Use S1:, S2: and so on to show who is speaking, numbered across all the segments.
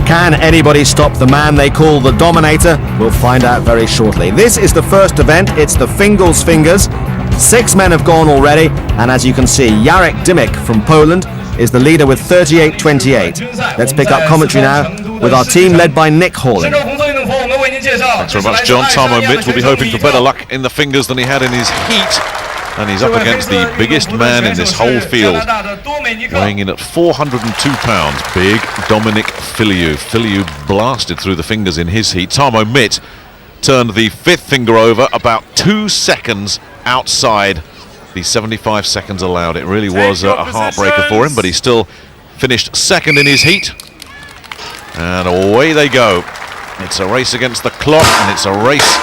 S1: Can anybody stop the man they call the Dominator? We'll find out very shortly. This is the first event. It's the Fingals Fingers. 6 men have gone already, and as you can see, Jarek Dymek from Poland is the leader with 38-28. Let's pick up commentary now with our team led by Nick Halling.
S2: Thanks very much, John. Tarmo Mitt will be hoping for better luck in the fingers than he had in his heat. And he's up against the biggest man in this whole field, weighing in at 402 pounds, big Dominic Filiou. Filiou blasted through the fingers in his heat. Tarmo Mitt turned the 5th finger over about 2 seconds outside the 75 seconds allowed. It really was a heartbreaker for him, but he still finished 2nd in his heat. And away they go. It's a race against the clock, and it's a race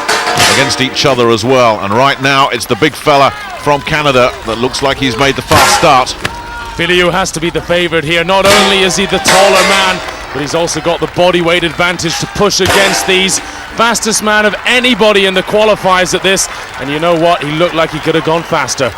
S2: against each other as well. And right now it's the big fella from Canada that looks like he's made the fast start.
S3: Filiou has to be the favourite here. Not only is he the taller man, but he's also got the body weight advantage to push against these. Fastest man of anybody in the qualifiers at this, and you know what, he looked like he could have gone faster.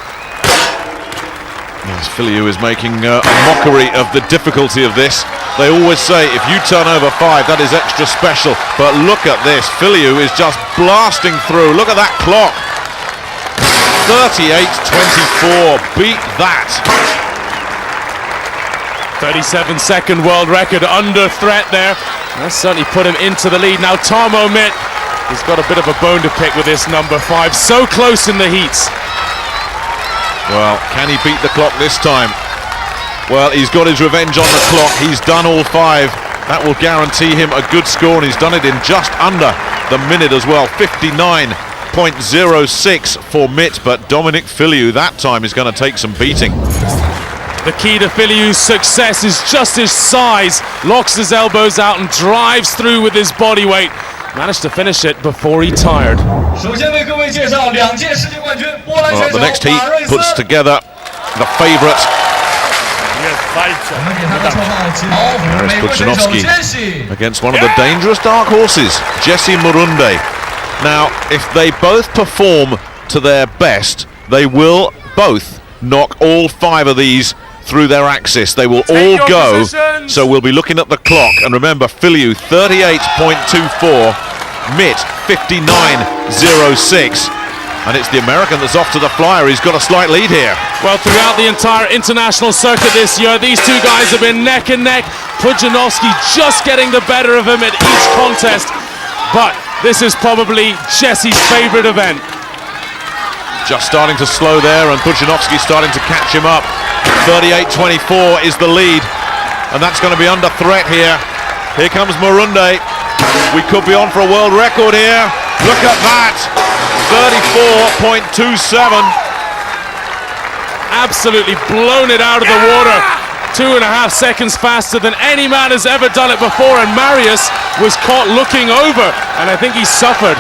S2: Yes, Filiou is making a mockery of the difficulty of this. They always say if you turn over 5, that is extra special, but look at this. Filiou is just blasting through. Look at that clock. 38-24, beat that.
S3: 37-second world record under threat there. That's certainly put him into the lead. Now Tarmo Mitt, he's got a bit of a bone to pick with this number 5. So close in the heats.
S2: Well, can he beat the clock this time? Well, he's got his revenge on the clock. He's done all 5. That will guarantee him a good score, and he's done it in just under the minute as well. 59.06 for Mitt, but Dominic Filiou that time is going to take some beating.
S3: The key to Filiou's success is just his size. Locks his elbows out and drives through with his body weight. Managed to finish it before he tired.
S2: Well, the next heat puts together the favourite. Mariusz Pudzianowski against one of the dangerous dark horses, Jesse Marunde. Now, if they both perform to their best, they will both knock all 5 of these through their axis. They will all go, so we'll be looking at the clock. And remember, Filiou 38.24, Mitt 59.06. And it's the American that's off to the flyer. He's got a slight lead here.
S3: Well, throughout the entire international circuit this year, these two guys have been neck and neck. Pudzianowski just getting the better of him at each contest. But this is probably Jesse's favourite event.
S2: Just starting to slow there, and Pudzianowski starting to catch him up. 38.24 is the lead, and that's going to be under threat here. Here comes Marunde. We could be on for a world record here. Look at that. 34.27.
S3: Absolutely blown it out of the water. 2.5 seconds faster than any man has ever done it before, and Mariusz was caught looking over, and I think he suffered.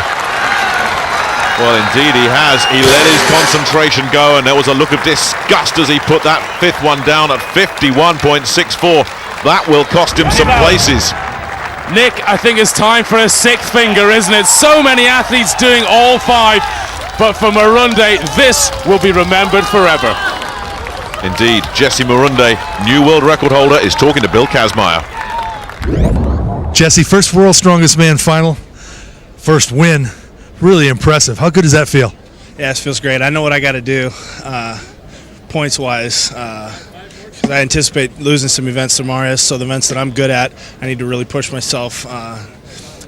S2: Well, indeed he has. He let his concentration go, and there was a look of disgust as he put that 5th one down at 51.64. That will cost him some places.
S3: Nick, I think it's time for a 6th finger, isn't it? So many athletes doing all 5, but for Marunde, this will be remembered forever.
S2: Indeed, Jesse Marunde, new world record holder, is talking to Bill Kazmaier.
S4: Jesse, first World's Strongest Man final, first win. Really impressive. How good does that feel?
S5: Yeah, it feels great. I know what I got to do points-wise because I anticipate losing some events to Mariusz, so the events that I'm good at, I need to really push myself. I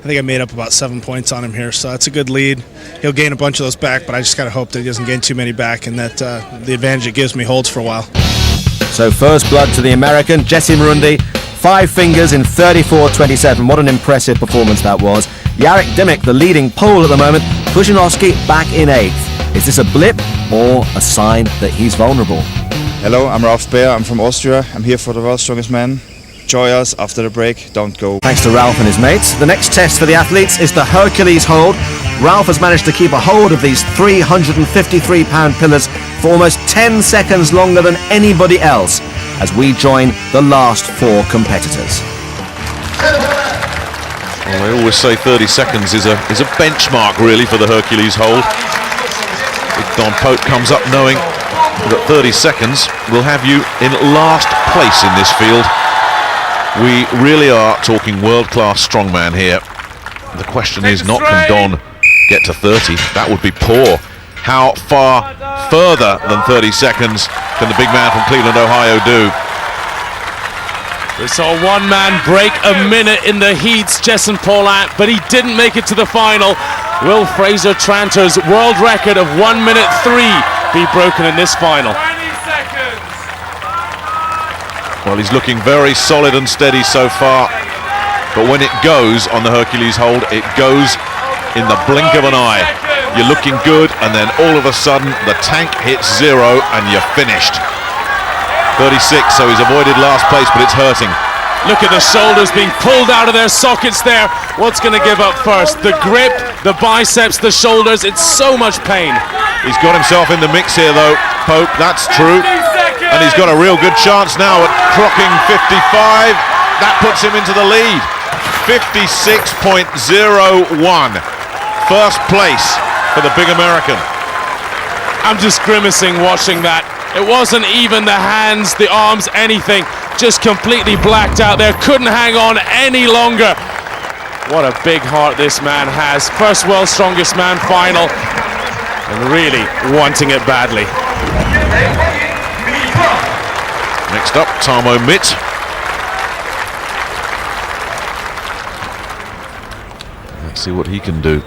S5: think I made up about 7 points on him here, so that's a good lead. He'll gain a bunch of those back, but I just got to hope that he doesn't gain too many back and that the advantage it gives me holds for a while.
S1: So first blood to the American, Jesse Marunde, 5 fingers in 34.27. What an impressive performance that was. Jarek Dymek, the leading Pole at the moment. Pudzianowski back in 8th. Is this a blip or a sign that he's vulnerable?
S6: Hello, I'm Ralf Ber. I'm from Austria. I'm here for the World's Strongest Man. Join us after the break. Don't go.
S1: Thanks to Ralf and his mates. The next test for the athletes is the Hercules hold. Ralf has managed to keep a hold of these 353-pound pillars for almost 10 seconds longer than anybody else as we join the last 4 competitors.
S2: Well, they always say 30 seconds is a benchmark really for the Hercules hold. Big Don Pope comes up knowing that 30 seconds will have you in last place in this field. We really are talking world-class strongman here. The question is not, can Don get to 30? That would be poor. How far further than 30 seconds can the big man from Cleveland, Ohio do?
S3: We saw one man break a minute in the heats, Jason Paulin, but he didn't make it to the final. Will Fraser Tranter's world record of 1 minute 3 be broken in this final?
S7: 20 seconds.
S2: Well, he's looking very solid and steady so far, but when it goes on the Hercules hold, it goes in the blink of an eye. You're looking good, and then all of a sudden the tank hits 0 and you're finished. 36, so he's avoided last place, but it's hurting.
S3: Look at the shoulders being pulled out of their sockets there. What's going to give up first? The grip, the biceps, the shoulders. It's so much pain.
S2: He's got himself in the mix here, though, Pope. That's true. And he's got a real good chance now at clocking 55. That puts him into the lead. 56.01. First place for the big American.
S3: I'm just grimacing watching that. It wasn't even the hands, the arms, anything. Just completely blacked out there. Couldn't hang on any longer. What a big heart this man has. First World's Strongest Man final. And really wanting it badly.
S2: Next up, Tarmo Mitt. Let's see what he can do.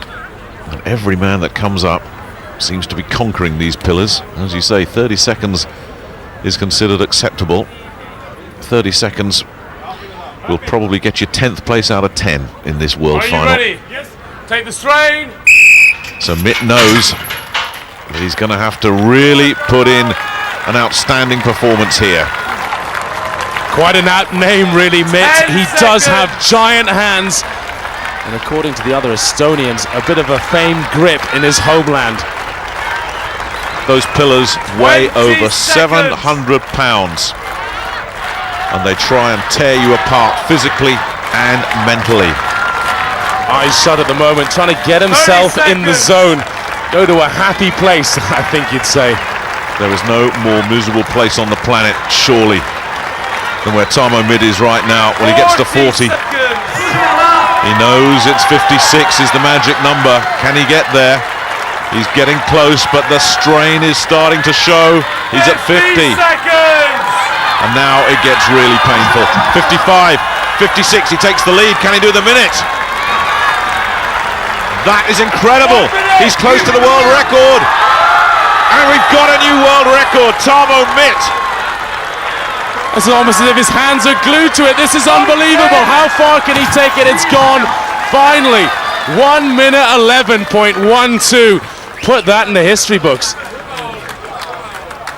S2: And every man that comes up seems to be conquering these pillars. As you say, 30 seconds is considered acceptable. 30 seconds will probably get you 10th place out of 10 in this world final.
S3: Ready? Yes. Take the strain.
S2: So Mitt knows that he's going to have to really put in an outstanding performance here.
S3: Quite an apt name, really, Mitt. He does have giant hands. And according to the other Estonians, a bit of a famed grip in his homeland.
S2: Those pillars weigh over 700 pounds, and they try and tear you apart physically and mentally.
S3: Eyes shut at the moment, trying to get himself in the zone. Go to a happy place, I think you'd say.
S2: There is no more miserable place on the planet, surely, than where Tarmo Mitt is right now. When he gets to 40, he knows it's 56 is the magic number. Can he get there? He's getting close, but the strain is starting to show. He's at 50. And now it gets really painful. 55, 56, he takes the lead. Can he do the minute? That is incredible. He's close to the world record. And we've got a new world record. Tarmo Mitt.
S3: It's almost as if his hands are glued to it. This is unbelievable. How far can he take it? It's gone. Finally, 1 minute 11.12. Put that in the history books.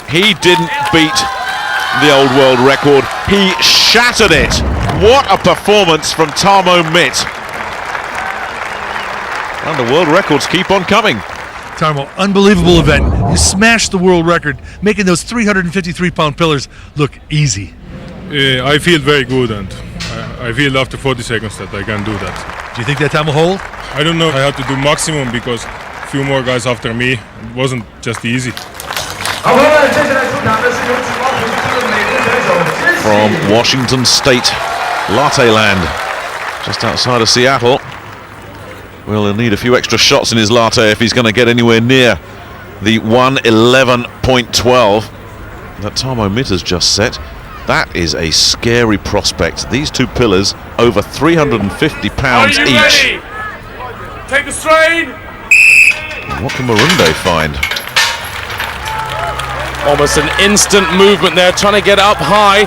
S2: He didn't beat the old world record. He shattered it. What a performance from Tarmo Mitt. And the world records keep on coming.
S4: Tarmo, unbelievable event. You smashed the world record, making those 353-pound pillars look easy.
S8: I feel very good, and I feel after 40 seconds that I can do that.
S4: Do you think that time will hold?
S8: I don't know. I have to do maximum because few more guys after me. It wasn't just easy.
S2: From Washington State, Latte Land, just outside of Seattle. Well, he'll need a few extra shots in his latte if he's going to get anywhere near the 1:11.12 that Tarmo Mitt has just set. That is a scary prospect. These two pillars over 350 pounds each.
S3: Ready? Take the strain.
S2: What can Marunde find?
S3: Almost an instant movement there, trying to get up high,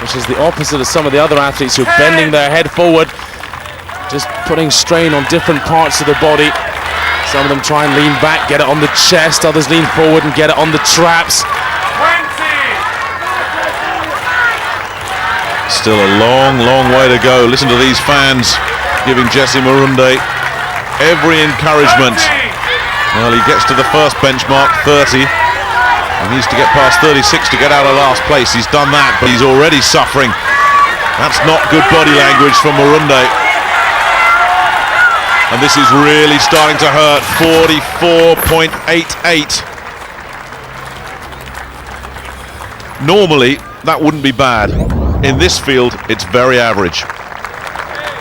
S3: which is the opposite of some of the other athletes who are bending their head forward, just putting strain on different parts of the body. Some of them try and lean back, get it on the chest, others lean forward and get it on the traps.
S2: Still a long, long way to go. Listen to these fans giving Jesse Marunde every encouragement. Well, he gets to the first benchmark, 30. He needs to get past 36 to get out of last place. He's done that, but he's already suffering. That's not good body language from Marunde. And this is really starting to hurt. 44.88. Normally, that wouldn't be bad. In this field, it's very average.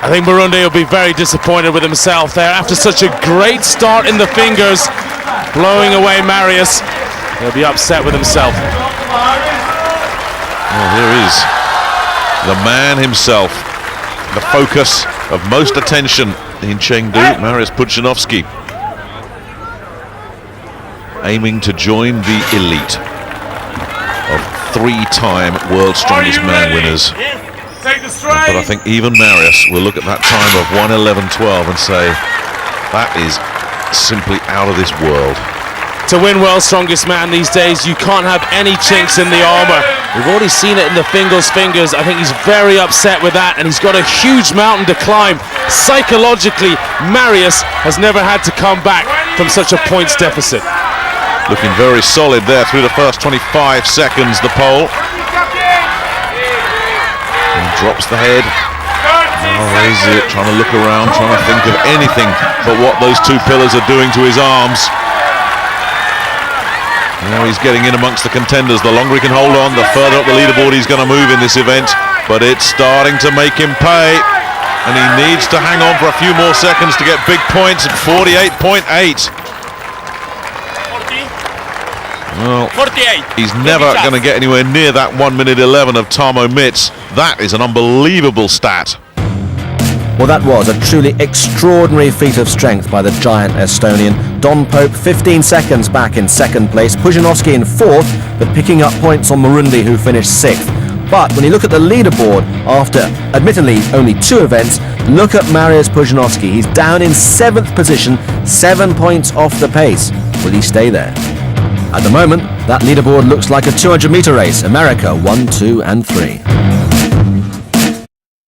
S3: I think Marunde will be very disappointed with himself there after such a great start in the fingers, blowing away Mariusz. He'll be upset with himself.
S2: Well, here is the man himself, the focus of most attention in Chengdu, Mariusz Pudzianowski, aiming to join the elite of three-time World's Strongest Man winners. But I think even Mariusz will look at that time of 1:11.12 and say, that is simply out of this world.
S3: To win World's Strongest Man these days, you can't have any chinks in the armour. We've already seen it in the fingers. I think he's very upset with that, and he's got a huge mountain to climb. Psychologically, Mariusz has never had to come back from such a points deficit.
S2: Looking very solid there through the first 25 seconds, the pole. And drops the head. Now raises it, trying to look around, trying to think of anything but what those two pillars are doing to his arms. Now he's getting in amongst the contenders. The longer he can hold on, the further up the leaderboard he's going to move in this event. But it's starting to make him pay. And he needs to hang on for a few more seconds to get big points at 48.8. Well,
S7: 48.
S2: He's never going to get anywhere near that 1:11 of Tarmo Mitt. That is an unbelievable stat.
S1: Well, that was a truly extraordinary feat of strength by the giant Estonian. Don Pope 15 seconds back in second place, Pudzianowski in fourth, but picking up points on Marunde, who finished sixth. But when you look at the leaderboard, after admittedly only two events, look at Mariusz Pudzianowski. He's down in seventh position, 7 points off the pace. Will he stay there? At the moment, that leaderboard looks like a 200-meter race. America 1, 2 and 3.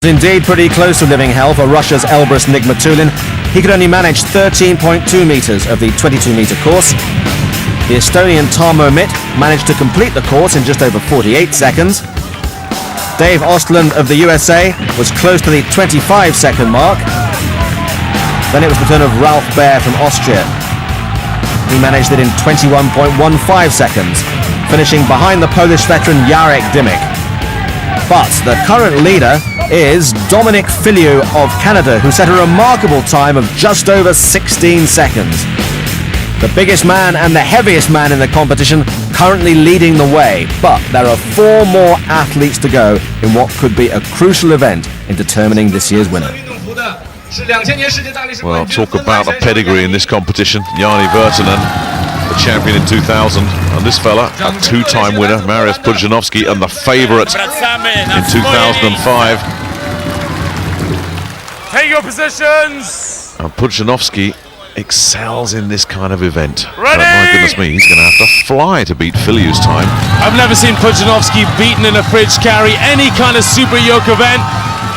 S1: Indeed pretty close to living hell for Russia's Elbrus Nigmatullin. He could only manage 13.2 metres of the 22-metre course. The Estonian Tarmo Mitt managed to complete the course in just over 48 seconds. Dave Ostlund of the USA was close to the 25-second mark. Then it was the turn of Ralf Ber from Austria. He managed it in 21.15 seconds, finishing behind the Polish veteran Jarek Dymek. But the current leader is Dominic Filiou of Canada, who set a remarkable time of just over 16 seconds. The biggest man and the heaviest man in the competition currently leading the way, but there are 4 more athletes to go in what could be a crucial event in determining this year's winner.
S2: Well, talk about a pedigree in this competition. Janne Virtanen, the champion in 2000, and this fella, a 2-time winner, Mariusz Pudzianowski, and the favourite in 2005.
S3: Take your positions!
S2: And Pudzianowski excels in this kind of event. But my goodness me, he's going to have to fly to beat Filiou's time.
S3: I've never seen Pudzianowski beaten in a fridge carry, any kind of super yoke event.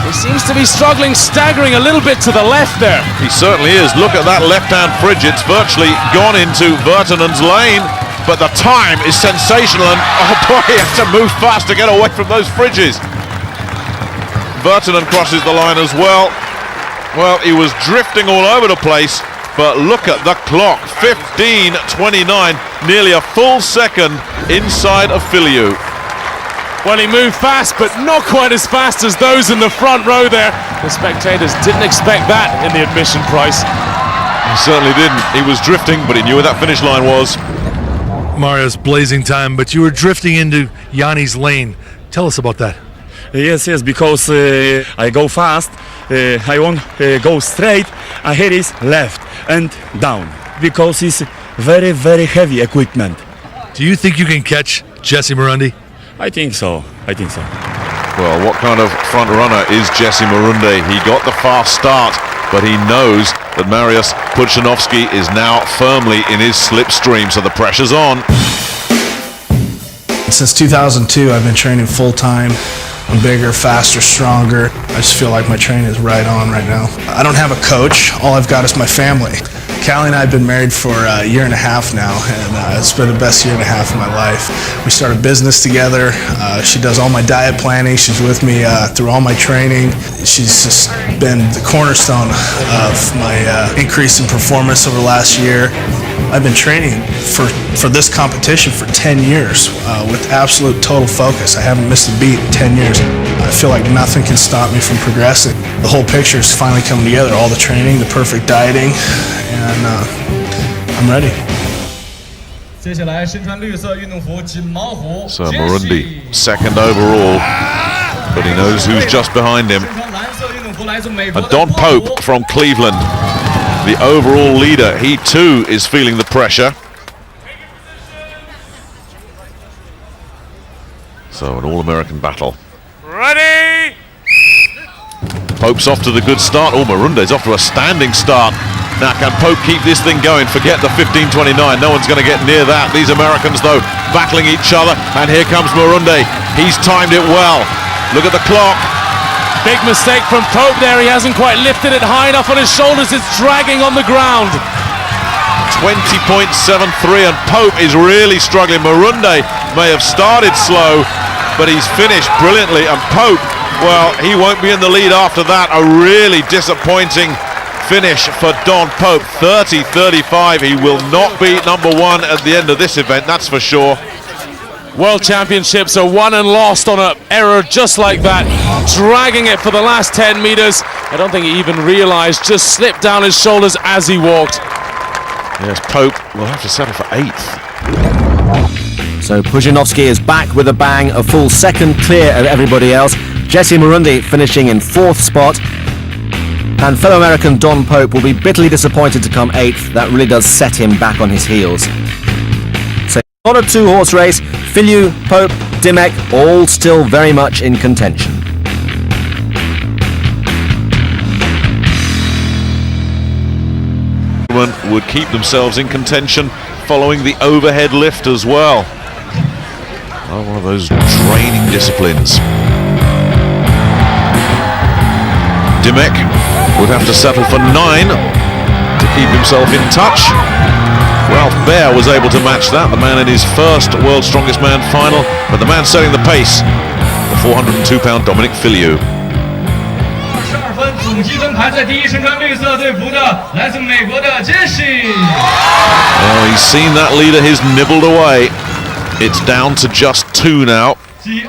S3: He seems to be struggling, staggering a little bit to the left there.
S2: He certainly is. Look at that left-hand fridge. It's virtually gone into Virtanen's lane, but the time is sensational, and oh boy, he has to move fast to get away from those fridges. Virtanen crosses the line as well. Well, he was drifting all over the place, but look at the clock, 15:29, nearly a full second inside of Filiou.
S3: Well, he moved fast, but not quite as fast as those in the front row there. The spectators didn't expect that in the admission price.
S2: He certainly didn't. He was drifting, but he knew where that finish line was.
S4: Mariusz, blazing time, but you were drifting into Janne's lane. Tell us about that.
S7: Yes, because I go fast, I won't go straight, I hit his left and down, because it's very, very heavy equipment.
S4: Do you think you can catch Jesse Marunde?
S7: I think so.
S2: Well, what kind of front runner is Jesse Marunde? He got the fast start, but he knows that Mariusz Pudzianowski is now firmly in his slipstream, so the pressure's on.
S5: Since 2002, I've been training full-time. I'm bigger, faster, stronger. I just feel like my training is right on right now. I don't have a coach. All I've got is my family. Callie and I have been married for a year and a half now, and it's been the best year and a half of my life. We started business together. She does all my diet planning. She's with me through all my training. She's just been the cornerstone of my increase in performance over the last year. I've been training for this competition for 10 years with absolute total focus. I haven't missed a beat in 10 years. I feel like nothing can stop me from progressing. The whole picture is finally coming together, all the training, the perfect dieting, and I'm ready.
S2: So Marunde, second overall, but he knows who's just behind him. And Don Pope from Cleveland, the overall leader, he too is feeling the pressure. So an all-American battle.
S3: Ready!
S2: Pope's off to the good start. Oh, Marunde's off to a standing start. Now, can Pope keep this thing going? Forget the 15:29. No one's going to get near that. These Americans, though, battling each other. And here comes Marunde. He's timed it well. Look at the clock.
S3: Big mistake from Pope there. He hasn't quite lifted it high enough on his shoulders. It's dragging on the ground.
S2: 20.73, and Pope is really struggling. Marunde may have started slow, but he's finished brilliantly. And Pope, well, he won't be in the lead after that. A really disappointing finish for Don Pope. 30.35. He will not be number one at the end of this event, that's for sure.
S3: World Championships are won and lost on an error just like that, dragging it for the last 10 meters. I don't think he even realized, just slipped down his shoulders as he walked.
S2: Yes, Pope will have to settle for 8th.
S1: So Pudzianowski is back with a bang, a full second clear of everybody else. Jesse Marunde finishing in 4th spot. And fellow American Don Pope will be bitterly disappointed to come 8th. That really does set him back on his heels. So not a 2-horse race. Filiou, Pope, Dymek, all still very much in contention.
S2: Would keep themselves in contention following the overhead lift as well. Oh, one of those draining disciplines. Dymek would have to settle for 9 to keep himself in touch. Ralf Ber was able to match that, the man in his first World's Strongest Man final, but the man setting the pace, the 402-pound Dominic Filiou. Well, he's seen that leader, he's nibbled away. It's down to just 2 now. And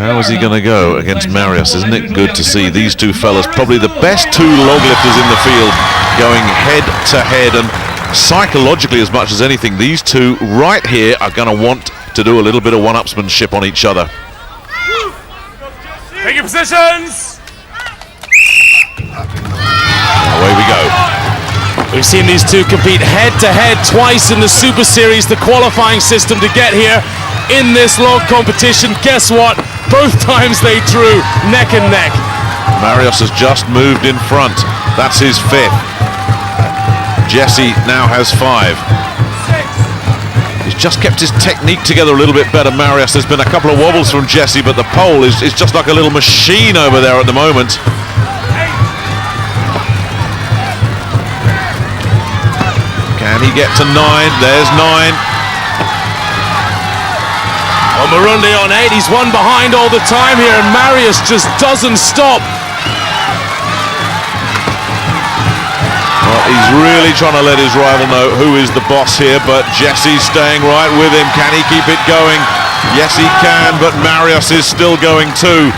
S2: how is he going to go against Mariusz? Isn't it good to see these two fellas, probably the best 2 log lifters in the field, going head to head, and psychologically as much as anything, these two right here are going to want to do a little bit of one-upsmanship on each other.
S3: Take your positions!
S2: Away we go.
S3: We've seen these two compete head-to-head twice in the Super Series, the qualifying system to get here in this log competition. Guess what? Both times they drew neck and neck.
S2: Mariusz has just moved in front. That's his 5th. Jesse now has 5. He's just kept his technique together a little bit better, Mariusz. There's been a couple of wobbles from Jesse, but the pole is just like a little machine over there at the moment. Can he get to 9? There's 9.
S3: Well, Marunde on 8. He's one behind all the time here, and Mariusz just doesn't stop.
S2: Well, he's really trying to let his rival know who is the boss here, but Jesse's staying right with him. Can he keep it going? Yes, he can, but Mariusz is still going too.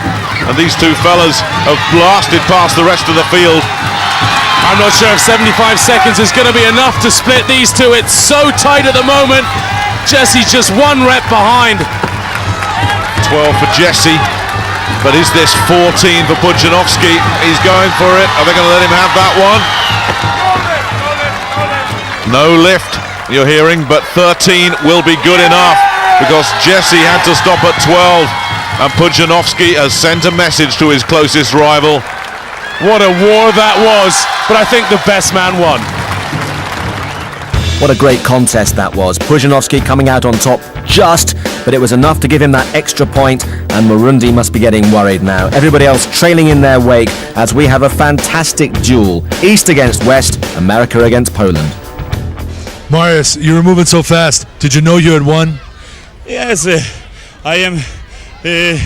S2: And these two fellas have blasted past the rest of the field.
S3: I'm not sure if 75 seconds is going to be enough to split these two. It's so tight at the moment. Jesse's just 1 rep behind.
S2: 12 for Jesse, but is this 14 for Pudzianowski? He's going for it. Are they going to let him have that one? No lift, you're hearing, but 13 will be good enough because Jesse had to stop at 12, and Pudzianowski has sent a message to his closest rival.
S3: What a war that was, but I think the best man won.
S1: What a great contest that was. Pudzianowski coming out on top just, but it was enough to give him that extra point, and Marunde must be getting worried now. Everybody else trailing in their wake as we have a fantastic duel. East against West, America against Poland.
S4: Mariusz, you were moving so fast. Did you know you had won?
S7: Yes, I am a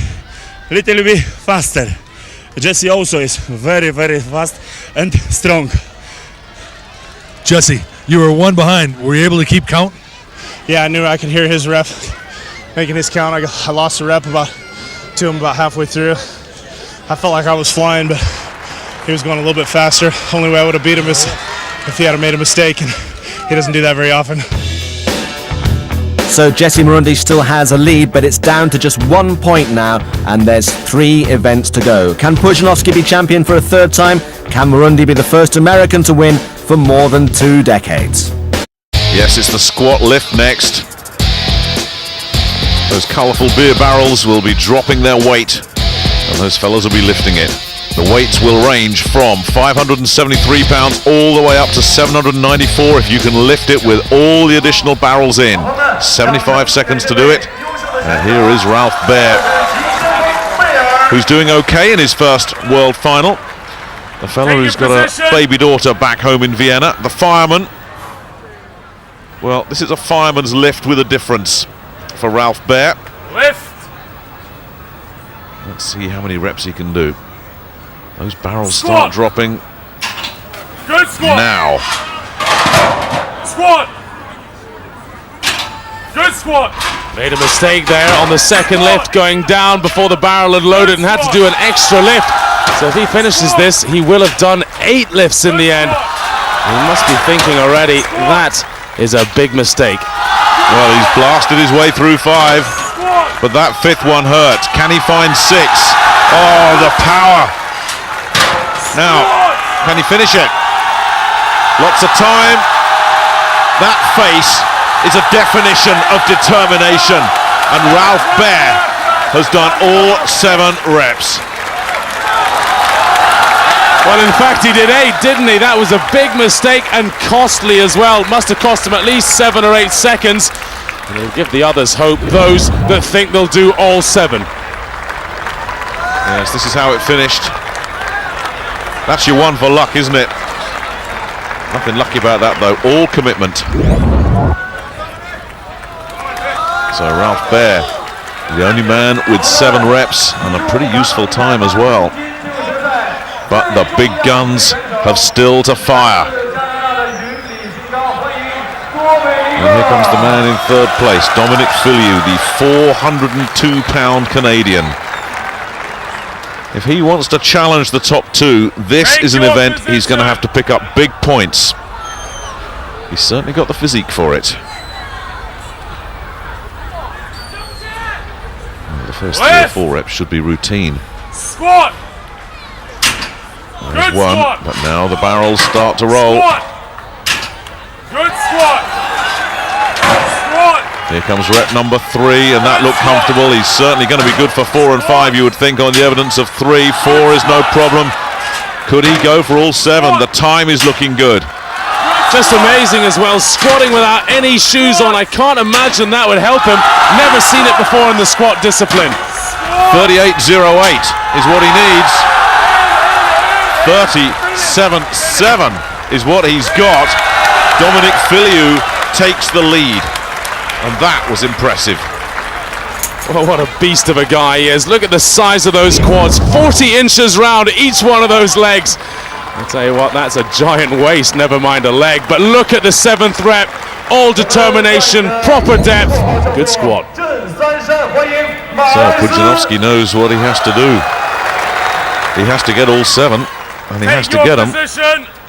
S7: little bit faster. Jesse also is very, very fast and strong.
S4: Jesse, you were 1 behind. Were you able to keep count?
S5: Yeah, I knew I could hear his rep making his count. I lost a rep about to him about halfway through. I felt like I was flying, but he was going a little bit faster. Only way I would have beat him is if he had made a mistake, and he doesn't do that very often.
S1: So Jesse Marunde still has a lead, but it's down to just 1 point now, and there's 3 events to go. Can Pudzianowski be champion for a third time? Can Marunde be the first American to win for more than 2 decades?
S2: Yes, it's the squat lift next. Those colourful beer barrels will be dropping their weight, and those fellas will be lifting it. The weights will range from 573 pounds all the way up to 794 if you can lift it with all the additional barrels in. 75 seconds to do it. And here is Ralf Ber, who's doing okay in his first world final. The fellow who's got a baby daughter back home in Vienna. The fireman. Well, this is a fireman's lift with a difference for Ralf Ber.
S3: Lift.
S2: Let's see how many reps he can do. Those barrels start dropping.
S3: Good squat.
S2: Now.
S3: Squat. Good squat. Made a mistake there on the second lift, going down before the barrel had loaded and had to do an extra lift. So if he finishes this, he will have done 8 lifts in the end. He must be thinking already, that is a big mistake.
S2: Well, he's blasted his way through 5, but that 5th one hurt. Can he find 6? Oh, the power. Now, can he finish it? Lots of time. That face is a definition of determination, and Ralf Ber has done all 7 reps.
S3: Well, in fact, he did 8, didn't he? That was a big mistake and costly as well. Must have cost him at least 7 or 8 seconds. And he'll give the others hope, those that think they'll do all 7.
S2: Yes, this is how it finished. That's your one for luck, isn't it? Nothing lucky about that, though. All commitment. So Ralf Ber, the only man with 7 reps and a pretty useful time as well. But the big guns have still to fire. And here comes the man in 3rd place, Dominic Filiou, the 402-pound Canadian. If he wants to challenge the top 2, this is an event he's going to have to pick up big points. He's certainly got the physique for it. Well, the first 3 or 4 reps should be routine.
S3: Squat.
S2: There's one, but now the barrels start to roll.
S3: Good squat.
S2: Here comes rep number 3, and that looked comfortable. He's certainly going to be good for 4 and 5, you would think, on the evidence of 3. 4 is no problem. Could he go for all 7? The time is looking good.
S3: Just amazing as well, squatting without any shoes on. I can't imagine that would help him. Never seen it before in the squat discipline.
S2: 38.08 is what he needs. 37.7 is what he's got. Dominic Filiou takes the lead, and that was impressive.
S3: Oh, what a beast of a guy he is. Look at the size of those quads, 40 inches round each one of those legs. I'll tell you what, that's a giant waist, never mind a leg. But look at the 7th rep, all determination, proper depth, good squat.
S2: So Pudzianowski knows what he has to do. He has to get all 7, and he has to get them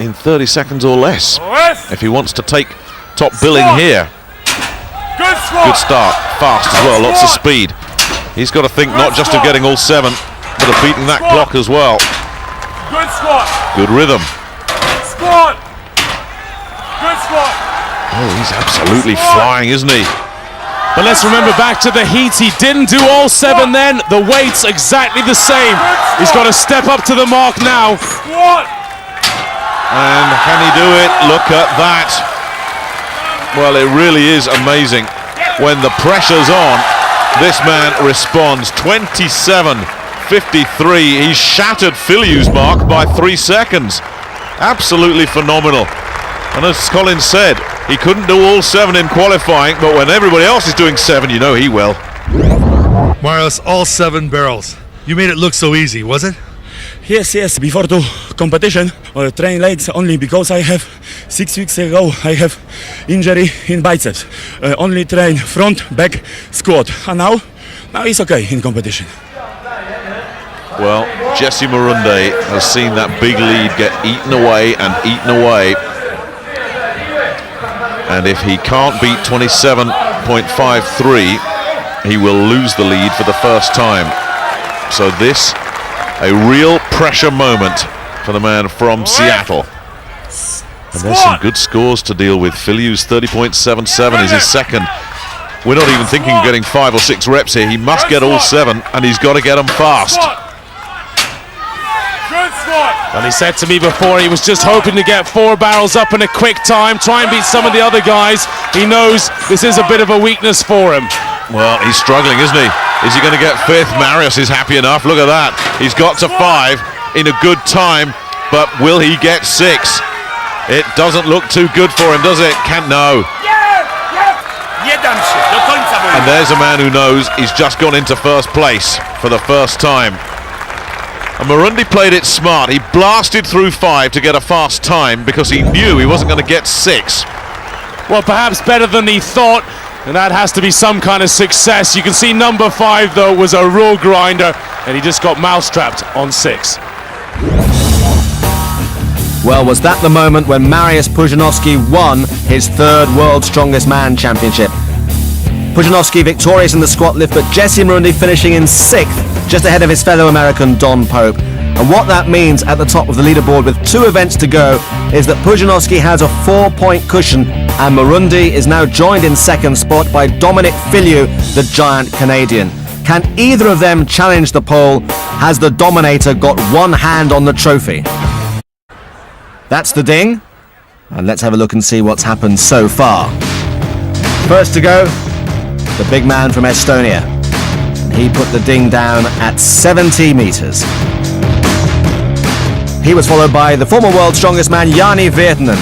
S2: in 30 seconds or less if he wants to take top billing here. Good start, fast as well, lots of speed. He's got to think not just of getting all 7, but of beating that clock as well.
S3: Good squat.
S2: Good rhythm.
S3: Squat. Good squat.
S2: Oh, he's absolutely flying, isn't he?
S3: But let's remember back to the heats, he didn't do all 7 then, the weight's exactly the same. He's got to step up to the mark now.
S2: And can he do it? Look at that. Well, it really is amazing. When the pressure's on, this man responds. 27.53. He's shattered Filiou's mark by 3 seconds. Absolutely phenomenal. And as Colin said, he couldn't do all 7 in qualifying, but when everybody else is doing 7, you know he will.
S4: Mariusz, all 7 barrels. You made it look so easy, was it?
S7: Yes. Before the competition, train legs only because I have 6 weeks ago I have injury in biceps. Only train front, back, squat. And now it's okay in competition.
S2: Well, Jesse Marunde has seen that big lead get eaten away and eaten away. And if he can't beat 27.53, he will lose the lead for the first time. So this, a real pressure moment for the man from Seattle. And there's some good scores to deal with. Filiou's 30.77 is his second. We're not even thinking of getting 5 or 6 reps here. He must get all 7, and he's got to get them fast.
S3: And he said to me before he was just hoping to get 4 barrels up in a quick time, try and beat some of the other guys. He knows this is a bit of a weakness for him.
S2: Well, he's struggling, isn't he? Is he going to get 5th? Mariusz is happy enough. Look at that. He's got to 5 in a good time, but will he get 6? It doesn't look too good for him, does it? No. And there's a man who knows he's just gone into first place for the first time. And Marunde played it smart. He blasted through 5 to get a fast time because he knew he wasn't going to get 6.
S3: Well, perhaps better than he thought, and that has to be some kind of success. You can see number 5, though, was a real grinder, and he just got mousetrapped on 6.
S1: Well, was that the moment when Mariusz Pudzianowski won his 3rd World's Strongest Man Championship? Pudzianowski victorious in the squat lift, but Jesse Marunde finishing in 6th, just ahead of his fellow American Don Pope. And what that means at the top of the leaderboard with 2 events to go is that Pudzianowski has a 4-point cushion, and Marunde is now joined in 2nd spot by Dominic Filiou, the giant Canadian. Can either of them challenge the pole? Has the Dominator got one hand on the trophy? That's the ding, and let's have a look and see what's happened so far. First to go, the big man from Estonia. He put the ding down at 70 metres. He was followed by the former world's strongest man, Janne Virtanen.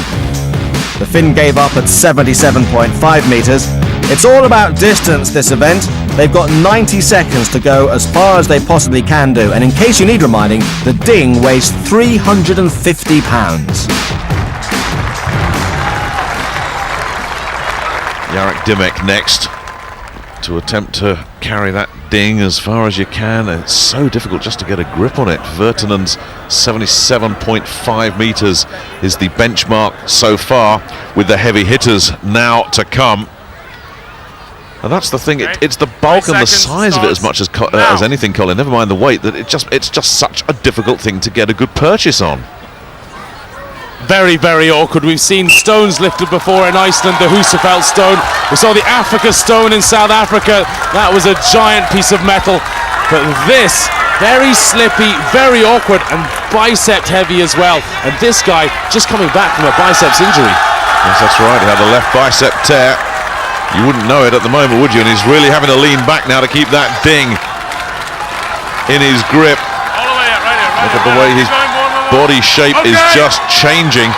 S1: The Finn gave up at 77.5 metres. It's all about distance, this event. They've got 90 seconds to go as far as they possibly can do. And in case you need reminding, the ding weighs 350 pounds.
S2: Jarek Dymek next to attempt to carry that ding as far as you can. It's so difficult just to get a grip on it. Virtanen's 77.5 metres is the benchmark so far, with the heavy hitters now to come. And that's the thing, it's the bulk and the size of it as much as anything, Colin, never mind the weight, that it's just such a difficult thing to get a good purchase on.
S3: Very, very awkward. We've seen stones lifted before in Iceland, the Husafelt stone. We saw the Africa stone in South Africa. That was a giant piece of metal. But this, very slippy, very awkward, and bicep heavy as well. And this guy just coming back from a biceps injury.
S2: Yes, that's right. He had a left bicep tear. You wouldn't know it at the moment, would you? And he's really having to lean back now to keep that ding in his grip. Look at the way his body shape is just changing.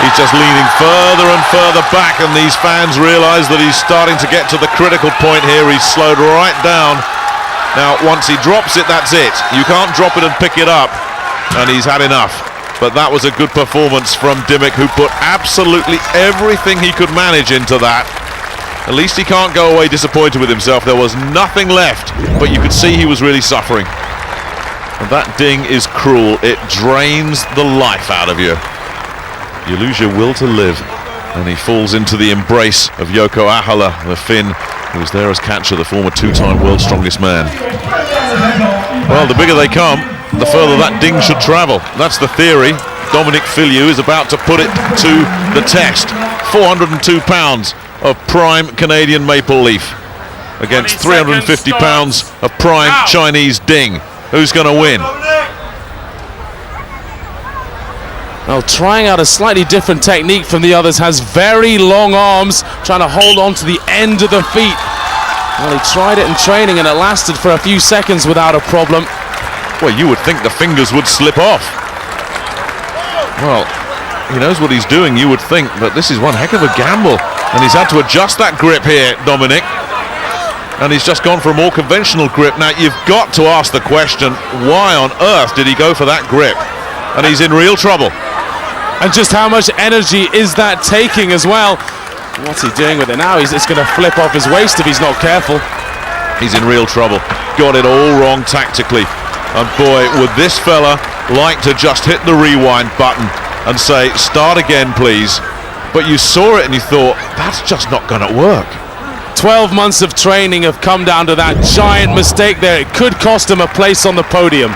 S2: He's just leaning further and further back, and these fans realise that he's starting to get to the critical point here. He's slowed right down. Now, once he drops it, that's it. You can't drop it and pick it up, and he's had enough. But that was a good performance from Dymek, who put absolutely everything he could manage into that. At least he can't go away disappointed with himself. There was nothing left, but you could see he was really suffering. And that ding is cruel. It drains the life out of you. You lose your will to live. And he falls into the embrace of Jouko Ahola, the Finn, who was there as catcher, the former 2-time world's strongest man. Well, the bigger they come, the further that ding should travel. That's the theory. Dominic Filiou is about to put it to the test. 402 pounds of prime Canadian maple leaf against 350 pounds of prime Chinese ding. Who's going to win?
S3: Well, trying out a slightly different technique from the others, has very long arms, trying to hold on to the end of the feet. Well, he tried it in training and it lasted for a few seconds without a problem.
S2: Well, you would think the fingers would slip off. Well, he knows what he's doing, you would think, but this is one heck of a gamble. And he's had to adjust that grip here, Dominic. And he's just gone for a more conventional grip. Now, you've got to ask the question, why on earth did he go for that grip? And he's in real trouble.
S3: And just how much energy is that taking as well? What's he doing with it now? It's going to flip off his waist if he's not careful.
S2: He's in real trouble. Got it all wrong tactically. And boy, would this fella like to just hit the rewind button and say, start again, please. But you saw it and you thought, that's just not going to work.
S3: 12 months of training have come down to that giant mistake there. It could cost him a place on the podium.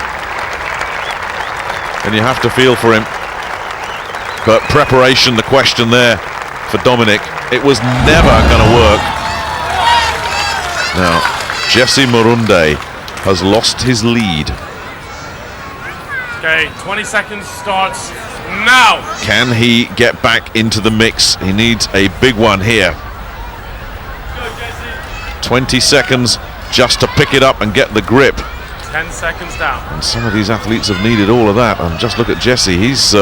S2: And you have to feel for him. But preparation, the question there for Dominic. It was never going to work. Now, Jesse Marunde has lost his lead.
S3: Okay, 20 seconds starts now.
S2: Can he get back into the mix? He needs a big one here. 20 seconds just to pick it up and get the grip.
S3: 10 seconds down.
S2: And some of these athletes have needed all of that. And just look at Jesse. He's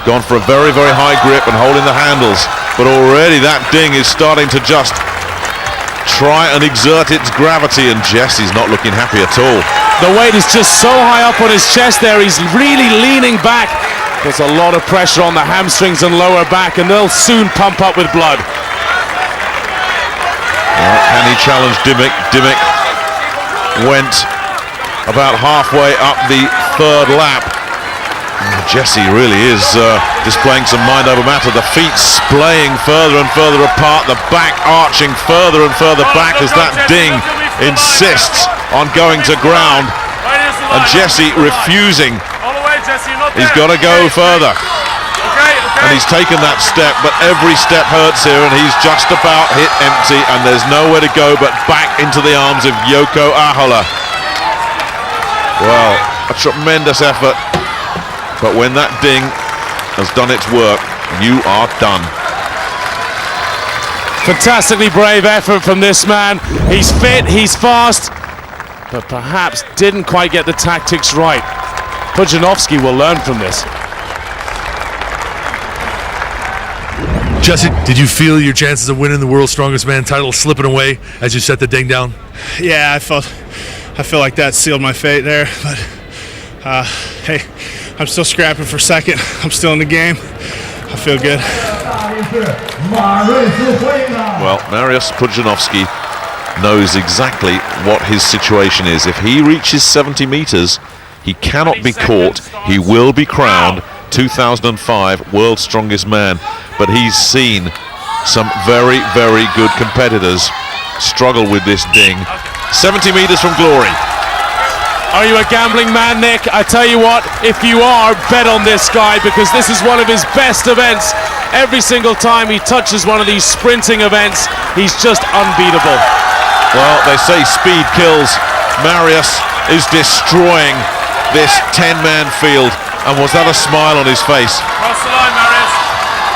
S2: gone for a very, very high grip and holding the handles. But already that ding is starting to just try and exert its gravity. And Jesse's not looking happy at all.
S3: The weight is just so high up on his chest there. He's really leaning back. There's a lot of pressure on the hamstrings and lower back, and they'll soon pump up with blood.
S2: Can he challenge Dymek? Dymek went about halfway up the third lap. Jesse really is displaying some mind over matter. The feet splaying further and further apart, the back arching further and further back as that ding insists on going to ground. And Jesse refusing. He's got to go further. And he's taken that step, but every step hurts here, and he's just about hit empty, and there's nowhere to go but back into the arms of Jouko Ahola. Well, a tremendous effort, but when that ding has done its work, you are done.
S3: Fantastically brave effort from this man. He's fit, he's fast, but perhaps didn't quite get the tactics right. Pudzianowski will learn from this.
S4: Jesse, did you feel your chances of winning the World's Strongest Man title slipping away as you set the ding down?
S5: Yeah, I feel like that sealed my fate there. But hey, I'm still scrapping for second. I'm still in the game. I feel good.
S2: Well, Mariusz Pudzianowski knows exactly what his situation is. If he reaches 70 meters, he cannot be caught. He will be crowned 2005 World's Strongest Man. But he's seen some very, very good competitors struggle with this ding. 70 meters from glory.
S3: Are you a gambling man, Nick? I tell you what, if you are, bet on this guy, because this is one of his best events. Every single time he touches one of these sprinting events, he's just unbeatable.
S2: Well, they say speed kills. Mariusz is destroying this 10-man field. And was that a smile on his face?
S3: Cross the line, Mariusz.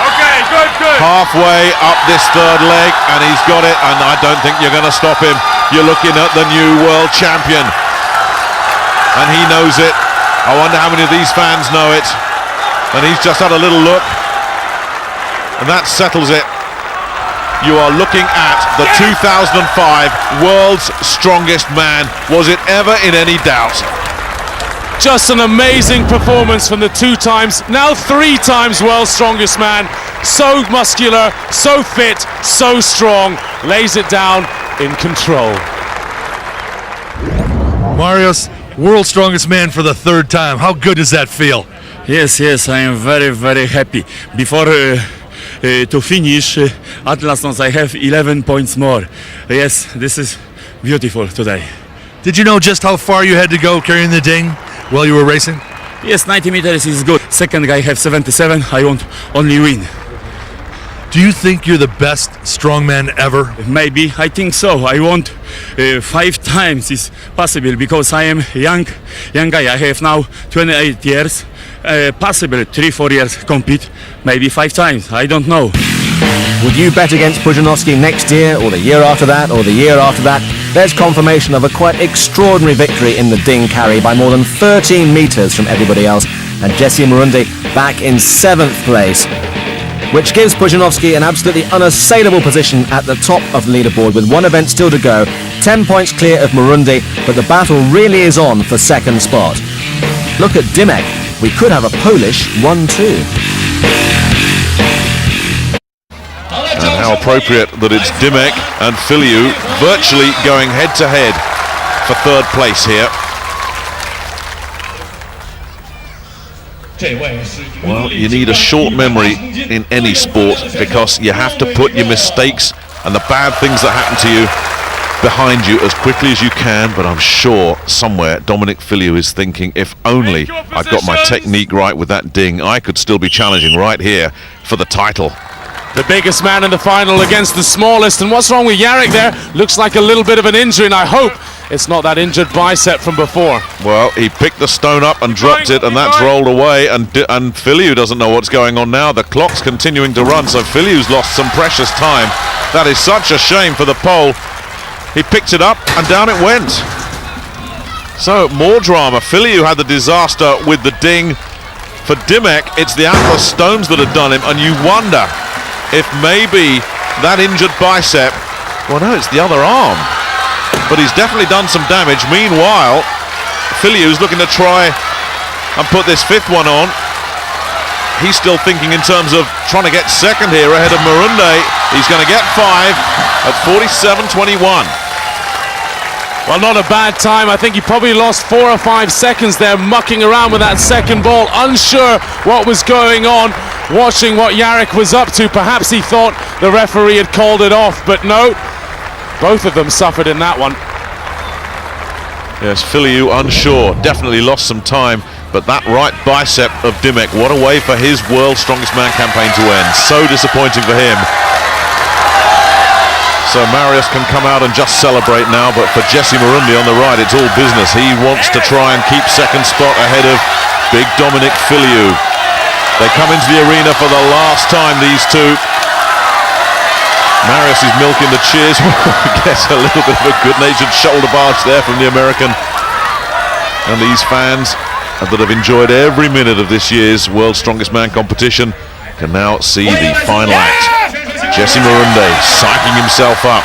S3: Okay, good.
S2: Halfway up this third leg, and he's got it, and I don't think you're going to stop him. You're looking at the new world champion. And he knows it. I wonder how many of these fans know it. And he's just had a little look. And that settles it. You are looking at the 2005 World's Strongest Man. Was it ever in any doubt?
S3: Just an amazing performance from the 2 times, now 3 times World's Strongest Man. So muscular, so fit, so strong. Lays it down in control.
S4: Mariusz, World's Strongest Man for the 3rd time. How good does that feel?
S7: Yes, I am very, very happy. Before to finish, at last I have 11 points more. Yes, this is beautiful today.
S4: Did you know just how far you had to go carrying the ding while you were racing?
S7: Yes, 90 meters is good. Second guy have 77. I want only win.
S4: Do you think you're the best strongman ever?
S7: Maybe, I think so. I want 5 times is possible because I am young guy. I have now 28 years. Possible 3-4 years compete, maybe 5 times. I don't know.
S1: Would you bet against Pudzianowski next year, or the year after that, or the year after that? There's confirmation of a quite extraordinary victory in the ding carry by more than 13 metres from everybody else, and Jesse Marunde back in 7th place, which gives Pudzianowski an absolutely unassailable position at the top of the leaderboard with 1 event still to go, 10 points clear of Marunde, but the battle really is on for 2nd spot. Look at Dymek. We could have a Polish 1-2.
S2: And how appropriate that it's Dymek and Filiou virtually going head-to-head for 3rd place here. Well, you need a short memory in any sport because you have to put your mistakes and the bad things that happen to you behind you as quickly as you can. But I'm sure somewhere Dominic Filiou is thinking, if only I got my technique right with that ding, I could still be challenging right here for the title.
S3: The biggest man in the final against the smallest. And what's wrong with Jarek there? Looks like a little bit of an injury, and I hope it's not that injured bicep from before.
S2: Well, he picked the stone up and dropped it, and that's rolled away, and Filiou doesn't know what's going on now. The clock's continuing to run, so Filiou's lost some precious time. That is such a shame for the pole. He picked it up, and down it went. So, more drama. Filiou had the disaster with the ding. For Dymek, it's the Atlas stones that have done him, and you wonder if maybe that injured bicep, well no, it's the other arm, but he's definitely done some damage. Meanwhile, Filiou's looking to try and put this fifth one on. He's still thinking in terms of trying to get second here ahead of Marunde. He's going to get 5 at 47.21.
S3: Well, not a bad time. I think he probably lost 4 or 5 seconds there mucking around with that second ball, unsure what was going on, watching what Jarek was up to. Perhaps he thought the referee had called it off, but no, both of them suffered in that one.
S2: Yes, Filiou unsure, definitely lost some time, but that right bicep of Dymek, what a way for his World's Strongest Man campaign to end. So disappointing for him. So Mariusz can come out and just celebrate now, but for Jesse Marunde on the right, it's all business. He wants to try and keep second spot ahead of big Dominic Filiou. They come into the arena for the last time, these two. Mariusz is milking the cheers. Gets a little bit of a good-natured shoulder barge there from the American. And these fans that have enjoyed every minute of this year's World's Strongest Man competition can now see the final act. Jesse Marunde psyching himself up.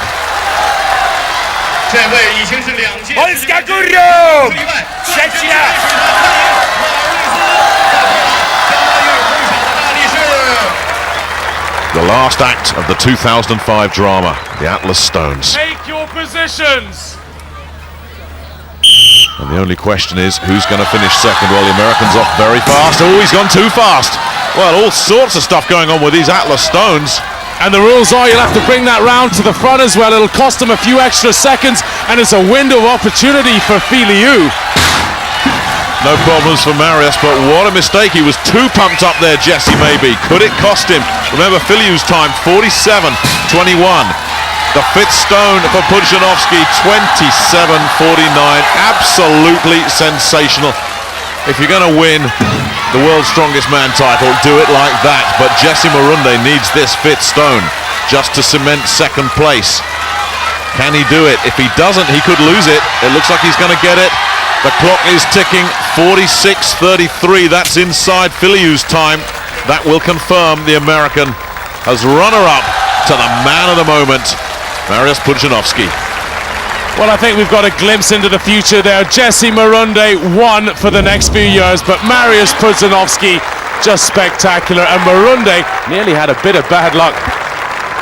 S2: The last act of the 2005 drama, the Atlas Stones.
S3: Take your positions.
S2: And the only question is, who's going to finish second? Well, the American's off very fast. Oh, he's gone too fast. Well, all sorts of stuff going on with these Atlas Stones.
S3: And the rules are you'll have to bring that round to the front as well. It'll cost him a few extra seconds, and it's a window of opportunity for Filiou.
S2: No problems for Mariusz, but what a mistake. He was too pumped up there, Jesse, maybe. Could it cost him? Remember Filiou's time, 47.21. The fifth stone for Pudzianowski, 27.49. Absolutely sensational. If you're going to win the World's Strongest Man title, do it like that. But Jesse Marunde needs this fifth stone just to cement second place. Can he do it? If he doesn't, he could lose it. It looks like he's going to get it. The clock is ticking, 46.33. That's inside Filiou's time. That will confirm the American as runner-up to the man of the moment, Mariusz Pudzianowski.
S3: Well, I think we've got a glimpse into the future there. Jesse Marunde won for the next few years, but Mariusz Pudzianowski just spectacular, and Marunde nearly had a bit of bad luck.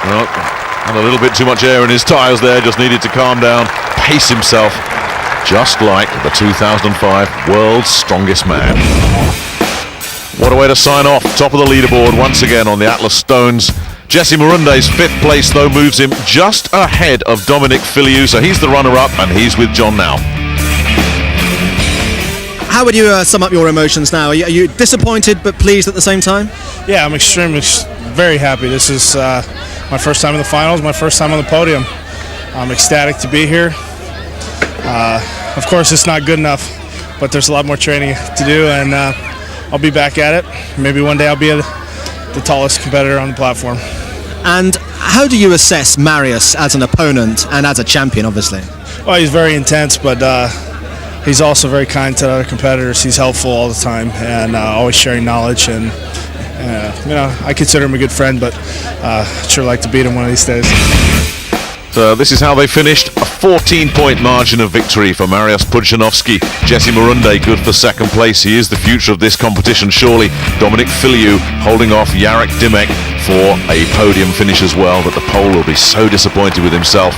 S2: Well, had a little bit too much air in his tyres there, just needed to calm down, pace himself, just like the 2005 World's Strongest Man. What a way to sign off. Top of the leaderboard once again on the Atlas Stones. Jesse Marunde's fifth place, though, moves him just ahead of Dominic Filiou, so he's the runner-up, and he's with John now.
S1: How would you sum up your emotions now? Are you disappointed but pleased at the same time?
S5: Yeah, I'm extremely, very happy. This is my first time in the finals, my first time on the podium. I'm ecstatic to be here. Of course, it's not good enough, but there's a lot more training to do, and I'll be back at it. Maybe one day I'll be the tallest competitor on the platform.
S1: And how do you assess Mariusz as an opponent and as a champion, obviously?
S5: Well, he's very intense, but he's also very kind to other competitors. He's helpful all the time and always sharing knowledge. And I consider him a good friend, but I'd sure like to beat him one of these days.
S2: So this is how they finished. A 14-point margin of victory for Mariusz Pudzianowski. Jesse Marunde good for second place. He is the future of this competition, surely. Dominic Filiou holding off Jarek Dymek for a podium finish as well, but the Pole will be so disappointed with himself.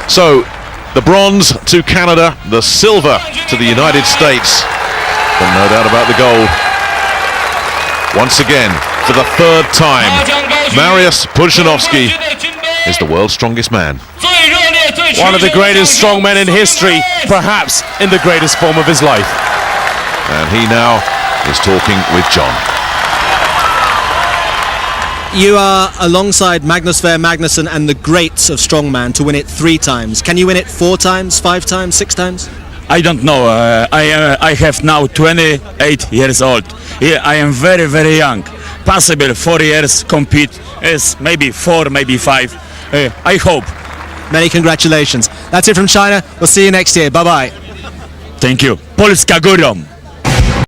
S2: So the bronze to Canada, the silver to the United States, but no doubt about the gold Once again, for the third time, Mariusz Pudzianowski is the world's strongest man.
S3: One of the greatest strongmen in history, perhaps in the greatest form of his life.
S2: And he now is talking with John.
S1: You are alongside Magnus Ver Magnusson and the greats of strongman to win it 3 times. Can you win it 4 times, 5 times, 6 times?
S7: I don't know. I have now 28 years old. I am very, very young. Possible 4 years compete is maybe 4, maybe 5. I hope.
S1: Many congratulations. That's it from China. We'll see you next year. Bye-bye.
S7: Thank you. Polska górą.